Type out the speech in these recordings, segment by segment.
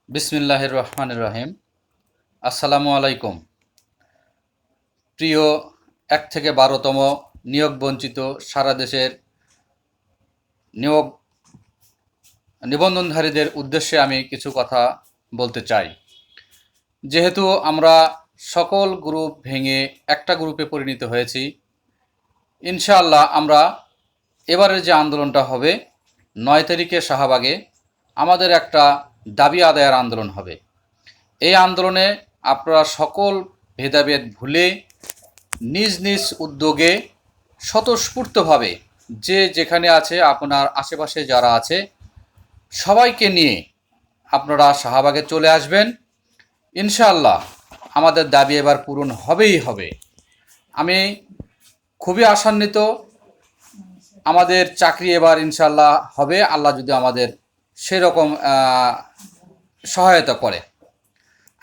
বিসমিল্লাহির রহমানির রহিম। আসসালামু আলাইকুম। প্রিয় ১ থেকে ১২তম নিয়োগ বঞ্চিত সারা দেশের নিয়োগ নিবন্ধনধারীদের উদ্দেশ্যে আমি কিছু কথা বলতে চাই। যেহেতু আমরা সকল গ্রুপ ভেঙে একটা গ্রুপে পরিণত হয়েছি, ইনশাআল্লাহ আমরা এবারের যে আন্দোলনটা হবে ৯ তারিখে শাহবাগে আমাদের একটা দাবি আদায়ের আন্দোলন হবে। এই আন্দোলনে আপনারা সকল ভেদাভেদ ভুলে নিজ নিজ উদ্যোগে স্বতঃস্ফূর্তভাবে যে যেখানে আছে আপনার আশেপাশে যারা আছে সবাইকে নিয়ে আপনারা শাহবাগে চলে আসবেন। ইনশাআল্লাহ আমাদের দাবি এবার পূরণ হবেই হবে। আমি খুবই আশান্বিত, আমাদের চাকরি এবার ইনশাআল্লাহ হবে, আল্লাহ যদি আমাদের সেরকম সহায়তা করে।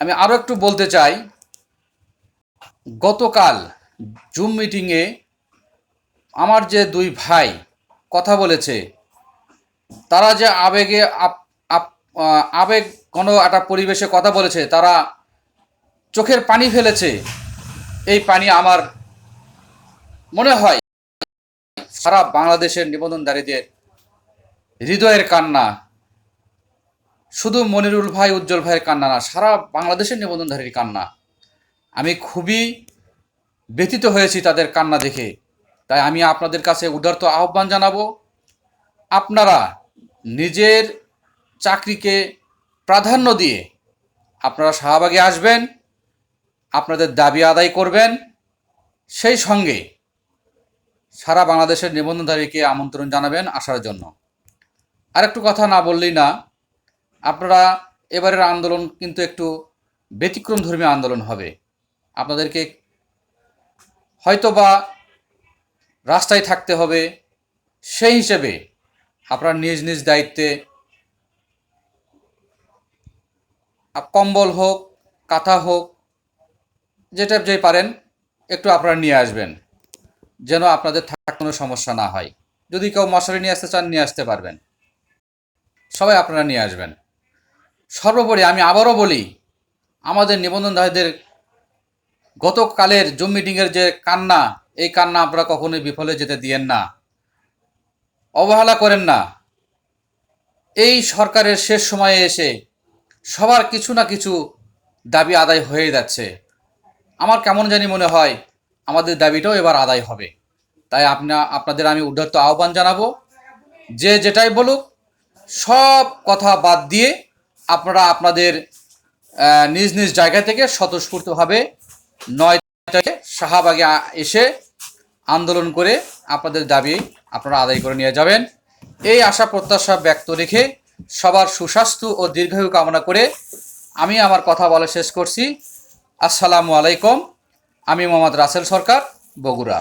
আমি আরও একটু বলতে চাই, গতকাল জুম মিটিংয়ে আমার যে দুই ভাই কথা বলেছে, তারা যে আবেগ কোনো একটা পরিবেশে কথা বলেছে, তারা চোখের পানি ফেলেছে। এই পানি আমার মনে হয় সারা বাংলাদেশের নিবন্ধনধারীদের হৃদয়ের কান্না, শুধু মনিরুল ভাই উজ্জ্বল ভাইয়ের কান্না না, সারা বাংলাদেশের নিবন্ধনধারীর কান্না। আমি খুবই ব্যথিত হয়েছি তাদের কান্না দেখে। তাই আমি আপনাদের কাছে উদারত আহ্বান জানাবো, আপনারা নিজের চাকরিকে প্রাধান্য দিয়ে আপনারা শাহবাগে আসবেন, আপনাদের দাবি আদায় করবেন। সেই সঙ্গে সারা বাংলাদেশের নিবন্ধনধারীকে আমন্ত্রণ জানাবেন আসার জন্য। আরেকটু কথা না বললেই না, আপনারা এবারের আন্দোলন কিন্তু একটু ব্যতিক্রমধর্মী আন্দোলন হবে। আপনাদেরকে হয়তোবা রাস্তায় থাকতে হবে, সেই হিসেবে আপনারা নিজ নিজ দায়িত্বে কম্বল হোক, কাঁথা হোক, যেটা যে পারেন একটু আপনারা নিয়ে আসবেন, যেন আপনাদের থাকার কোনো সমস্যা না হয়। যদি কেউ মশারি নিয়ে আসতে চান, নিয়ে আসতে পারবেন। সবাই আপনারা নিয়ে আসবেন। সর্বোপরি আমি আবারও বলি, আমাদের নিবন্ধনধারীদের গতকালের জুম মিটিংয়ের যে কান্না, এই কান্না আপনারা কখনোই বিফলে যেতে দিয়েন না, অবহেলা করেন না। এই সরকারের শেষ সময়ে এসে সবার কিছু না কিছু দাবি আদায় হয়ে যাচ্ছে। আমার কেমন জানি মনে হয় আমাদের দাবিটাও এবার আদায় হবে। তাই আপনাদের আমি উদাত্ত আহ্বান জানাবো, যে যেটাই বলুক সব কথা বাদ দিয়ে আপনারা আপনাদের নিজ নিজ জায়গা থেকে স্বতঃস্ফূর্তভাবে ৯ তারিখে শাহবাগে এসে আন্দোলন করে আপনাদের দাবি আপনারা আদায় করে নিয়ে যাবেন। এই আশা প্রত্যাশা ব্যক্ত রেখে সবার সুস্বাস্থ্য ও দীর্ঘায়ু কামনা করে আমি আমার কথা বলা শেষ করছি। আসসালামু আলাইকুম। আমি মোহাম্মদ রাসেল সরকার, বগুড়া।